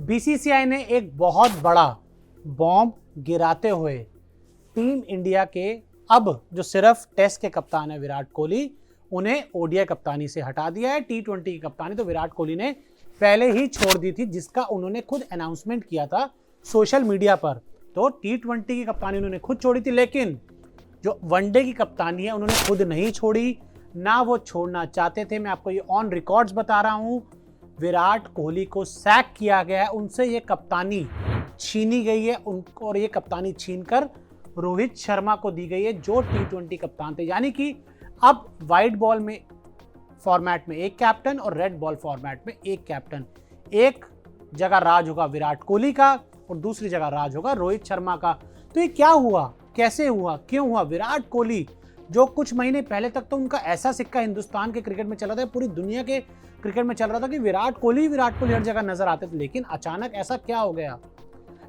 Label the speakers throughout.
Speaker 1: BCCI ने एक बहुत बड़ा बॉम्ब गिराते हुए टीम इंडिया के अब जो सिर्फ टेस्ट के कप्तान है विराट कोहली, उन्हें ओडीआई कप्तानी से हटा दिया है। टी20 की कप्तानी तो विराट कोहली ने पहले ही छोड़ दी थी, जिसका उन्होंने खुद अनाउंसमेंट किया था सोशल मीडिया पर। तो टी20 की कप्तानी उन्होंने खुद छोड़ी थी, लेकिन जो वनडे की कप्तानी है उन्होंने खुद नहीं छोड़ी, ना वो छोड़ना चाहते थे। मैं आपको ये ऑन रिकॉर्ड्स बता रहा हूं, विराट कोहली को सैक किया गया है, उनसे ये कप्तानी छीनी गई है उनको, और ये कप्तानी छीनकर रोहित शर्मा को दी गई है जो टी20 कप्तान थे। यानी कि अब व्हाइट बॉल में फॉर्मेट में एक कैप्टन और रेड बॉल फॉर्मेट में एक कैप्टन, एक जगह राज होगा विराट कोहली का और दूसरी जगह राज होगा रोहित शर्मा का। तो ये क्या हुआ, कैसे हुआ, क्यों हुआ? विराट कोहली जो कुछ महीने पहले तक तो उनका ऐसा सिक्का हिंदुस्तान के क्रिकेट में चला था, पूरी दुनिया के क्रिकेट में चल रहा था कि विराट कोहली हर जगह नजर आते थे, लेकिन अचानक ऐसा क्या हो गया?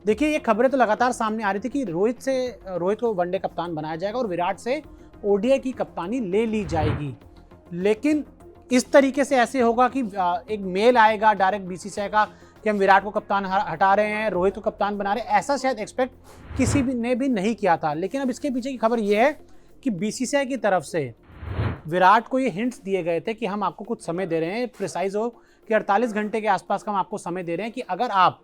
Speaker 1: देखिए, ये खबरें तो लगातार सामने आ रही थी कि रोहित को वनडे कप्तान बनाया जाएगा और विराट से ओडीआई की कप्तानी ले ली जाएगी। लेकिन इस तरीके से ऐसे होगा कि एक मेल आएगा डायरेक्ट बीसीसीआई का कि हम विराट को कप्तान हटा रहे हैं, रोहित को कप्तान बना रहे हैं, ऐसा शायद एक्सपेक्ट किसी ने भी नहीं किया था। लेकिन अब इसके पीछे की खबर यह है कि बीसीसीआई की तरफ से विराट को ये हिंट्स दिए गए थे कि हम आपको कुछ समय दे रहे हैं, प्रिसाइज हो कि 48 घंटे के आसपास का हम आपको समय दे रहे हैं कि अगर आप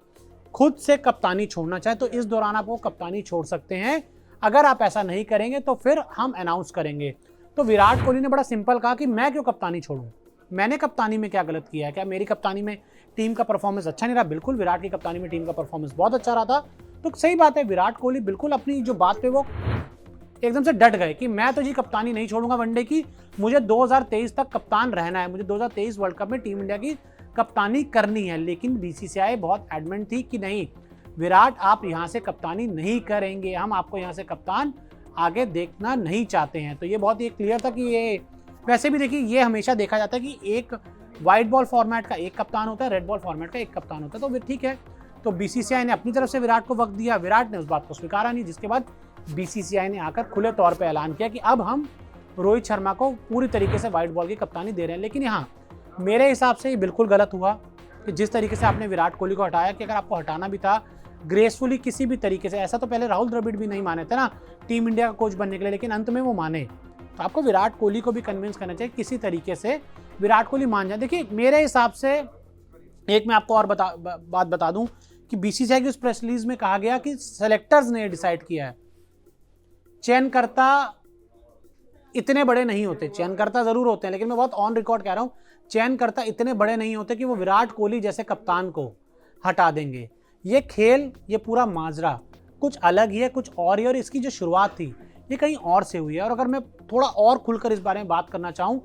Speaker 1: खुद से कप्तानी छोड़ना चाहे तो इस दौरान आप वो कप्तानी छोड़ सकते हैं, अगर आप ऐसा नहीं करेंगे तो फिर हम अनाउंस करेंगे। तो विराट कोहली ने बड़ा सिंपल कहा कि मैं क्यों कप्तानी छोड़ूं, मैंने कप्तानी में क्या गलत किया है, क्या मेरी कप्तानी में टीम का परफॉर्मेंस अच्छा नहीं रहा? बिल्कुल, विराट की कप्तानी में टीम का परफॉर्मेंस बहुत अच्छा रहा था। तो सही बात है, विराट कोहली बिल्कुल अपनी जो बात पे वो एकदम से डट गए कि मैं तो जी कप्तानी नहीं छोड़ूंगा वनडे की, मुझे 2023 तक कप्तान रहना है, मुझे 2023 वर्ल्ड कप में टीम इंडिया की कप्तानी करनी है। लेकिन बीसीसीआई बहुत एडमेंट थी कि नहीं विराट, आप यहाँ से कप्तानी नहीं करेंगे, हम आपको यहाँ से कप्तान आगे देखना नहीं चाहते हैं। तो ये बहुत ही क्लियर था कि ये, वैसे भी देखिए ये हमेशा देखा जाता है कि एक व्हाइट बॉल फॉर्मेट का एक कप्तान होता है, रेड बॉल फॉर्मेट का एक कप्तान होता है, तो फिर ठीक है। तो बीसीसीआई ने अपनी तरफ से विराट को वक्त दिया, विराट ने उस बात को स्वीकारा नहीं, जिसके बाद बीसीसीआई ने आकर खुले तौर पर ऐलान किया कि अब हम रोहित शर्मा को पूरी तरीके से व्हाइट बॉल की कप्तानी दे रहे हैं। लेकिन यहाँ मेरे हिसाब से ये बिल्कुल गलत हुआ कि जिस तरीके से आपने विराट कोहली को हटाया, कि अगर आपको हटाना भी था ग्रेसफुली किसी भी तरीके से, ऐसा तो पहले राहुल द्रविड़ भी नहीं माने थे ना टीम इंडिया का कोच बनने के लिए, लेकिन अंत में वो माने। तो आपको विराट कोहली को भी कन्विंस करना चाहिए, किसी तरीके से विराट कोहली मान जाए। देखिए मेरे हिसाब से एक मैं आपको और बात बता दूं कि बीसीसीआई की उस प्रेस रिलीज में कहा गया कि सेलेक्टर्स ने डिसाइड किया है, चयनकर्ता इतने बड़े नहीं होते, चयनकर्ता जरूर होते हैं, लेकिन मैं बहुत ऑन रिकॉर्ड कह रहा हूं, चयनकर्ता इतने बड़े नहीं होते कि वो विराट कोहली जैसे कप्तान को हटा देंगे। ये खेल, ये पूरा माजरा कुछ अलग ही है, कुछ और ही, और इसकी जो शुरुआत थी ये कहीं और से हुई है। और अगर मैं थोड़ा और खुलकर इस बारे में बात करना चाहूँ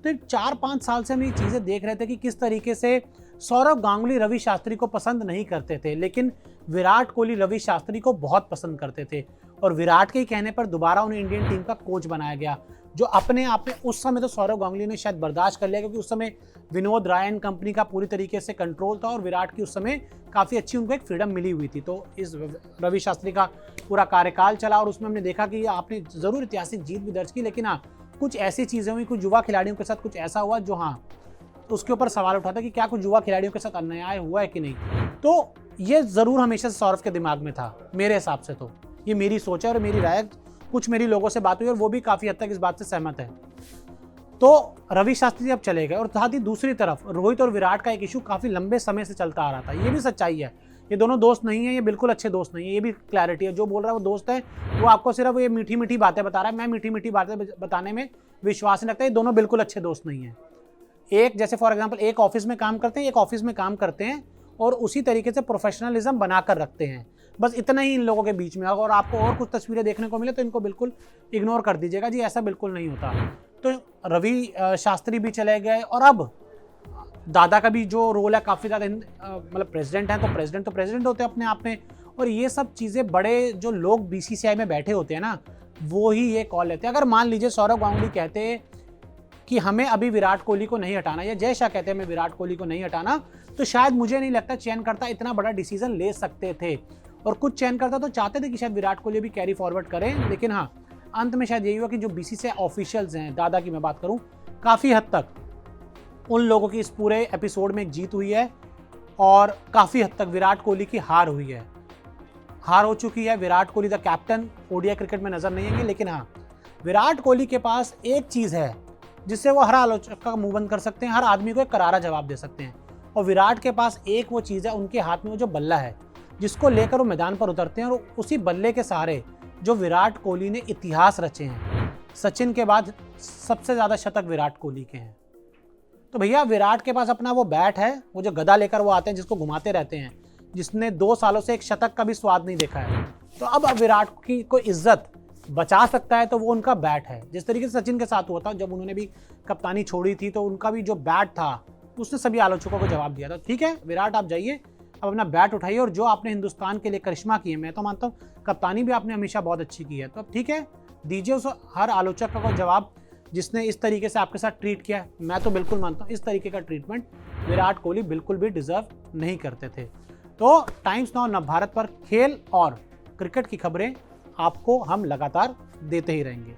Speaker 1: तो 4-5 साल से हम ये चीज़ें देख रहे थे कि किस तरीके से सौरव गांगुली रवि शास्त्री को पसंद नहीं करते थे, लेकिन विराट कोहली रवि शास्त्री को बहुत पसंद करते थे, और विराट के ही कहने पर दोबारा उन्हें इंडियन टीम का कोच बनाया गया, जो अपने आप में उस समय तो सौरव गांगुली ने शायद बर्दाश्त कर लिया, क्योंकि उस समय विनोद रायन कंपनी का पूरी तरीके से कंट्रोल था और विराट की उस समय काफ़ी अच्छी उनको एक फ्रीडम मिली हुई थी। तो इस रवि शास्त्री का पूरा कार्यकाल चला और उसमें हमने देखा कि आपने ज़रूर ऐतिहासिक जीत भी दर्ज की, लेकिन हाँ कुछ ऐसी चीज़ें हुई, कुछ युवा खिलाड़ियों के साथ कुछ ऐसा हुआ जो हाँ उसके ऊपर सवाल उठाता कि क्या कुछ युवा खिलाड़ियों के साथ अन्याय हुआ है कि नहीं। तो ये ज़रूर हमेशा से सौरव के दिमाग में था मेरे हिसाब से। तो ये मेरी सोच है और मेरी राय, कुछ मेरी लोगों से बात हुई और वो भी काफ़ी हद तक इस बात से सहमत है। तो रवि शास्त्री अब चले गए, और साथ ही दूसरी तरफ रोहित और विराट का एक इशू काफ़ी लंबे समय से चलता आ रहा था। ये भी सच्चाई है, ये दोनों दोस्त नहीं है, ये बिल्कुल अच्छे दोस्त नहीं है, ये भी क्लैरिटी है। जो बोल रहा है वो दोस्त है, वो आपको सिर्फ ये मीठी मीठी बातें बता रहा है। मैं मीठी मीठी बातें बताने में विश्वास नहीं रखता, ये दोनों बिल्कुल अच्छे दोस्त नहीं है। एक जैसे फॉर एग्जाम्पल एक ऑफिस में काम करते हैं, एक ऑफिस में काम करते हैं और उसी तरीके से प्रोफेशनलिज्म बनाकर रखते हैं, बस इतना ही इन लोगों के बीच में। और आपको और कुछ तस्वीरें देखने को मिले तो इनको बिल्कुल इग्नोर कर दीजिएगा जी, ऐसा बिल्कुल नहीं होता। तो रवि शास्त्री भी चले गए, और अब दादा का भी जो रोल है काफ़ी ज़्यादा, मतलब प्रेसिडेंट है तो प्रेसिडेंट होते हैं अपने आप में, और ये सब चीज़ें बड़े जो लोग बीसीसीआई में बैठे होते हैं ना, वो ही ये कॉल लेते हैं। अगर मान लीजिए सौरव गांगुली कहते कि हमें अभी विराट कोहली को नहीं हटाना, या जय शाह कहते हैं हमें विराट कोहली को नहीं हटाना, तो शायद मुझे नहीं लगता चयनकर्ता इतना बड़ा डिसीजन ले सकते थे। और कुछ चयनकर्ता तो चाहते थे कि शायद विराट कोहली भी कैरी फॉरवर्ड करें, लेकिन हाँ अंत में शायद यही हुआ कि जो बीसीसीआई ऑफिशियल्स हैं, दादा की मैं बात करूं, काफ़ी हद तक उन लोगों की इस पूरे एपिसोड में एक जीत हुई है। और काफ़ी हद तक विराट कोहली की हार हुई है, हार हो चुकी है। Virat Kohli the captain ODI cricket में नजर नहीं आएंगे, लेकिन हाँ, विराट कोहली के पास एक चीज़ है जिससे वो हर आलोचक का मुंह बंद कर सकते हैं, हर आदमी को एक करारा जवाब दे सकते हैं। और विराट के पास एक वो चीज़ है, उनके हाथ में वो जो बल्ला है जिसको लेकर वो मैदान पर उतरते हैं, और उसी बल्ले के सहारे जो विराट कोहली ने इतिहास रचे हैं। सचिन के बाद सबसे ज़्यादा शतक विराट कोहली के हैं। तो भैया विराट के पास अपना वो बैट है, वो जो गदा लेकर वो आते हैं जिसको घुमाते रहते हैं, जिसने 2 सालों से एक शतक का भी स्वाद नहीं देखा है। तो अब विराट की कोई इज्जत बचा सकता है तो वो उनका बैट है। जिस तरीके से सचिन के साथ हुआ था, जब उन्होंने भी कप्तानी छोड़ी थी तो उनका भी जो बैट था उसने सभी आलोचकों को जवाब दिया था। ठीक है विराट, आप जाइए, अब अपना बैट उठाइए, और जो आपने हिंदुस्तान के लिए करिश्मा किए, मैं तो मानता हूँ कप्तानी भी आपने हमेशा बहुत अच्छी की है, तो अब ठीक है, दीजिए उस हर आलोचक को जवाब जिसने इस तरीके से आपके साथ ट्रीट किया है। मैं तो बिल्कुल मानता हूँ इस तरीके का ट्रीटमेंट विराट कोहली बिल्कुल भी डिजर्व नहीं करते थे। तो टाइम्स नाउ नवभारत पर खेल और क्रिकेट की खबरें आपको हम लगातार देते ही रहेंगे।